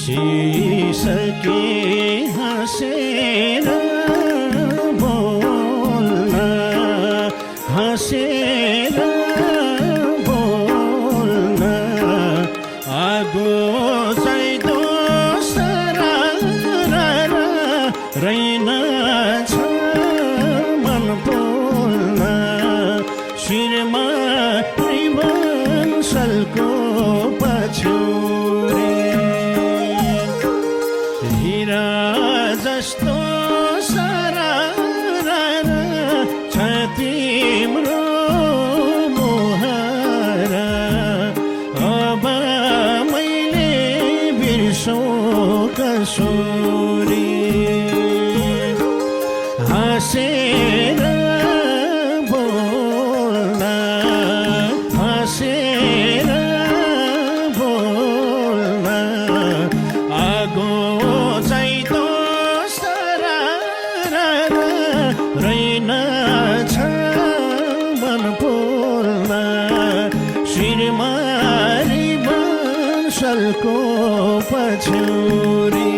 बिर्सिसके हाँसेर बोल्न हाँसेर बोल्न आगो चाहिँ दोस्रा रहेनछ मन पोल्न शिरमा रिबन्सलको पछ्यौरे हिरा जस्तो सारा छ तिम्रो मुहार अब मैले बिर्सौँ कसरी हाँसेर बोल्न हाँसेर बोल्न आगो चाहिँ दोस्रा रहेनछ मन पोल्न शिरमा रिबन्सलको पछ्यौरे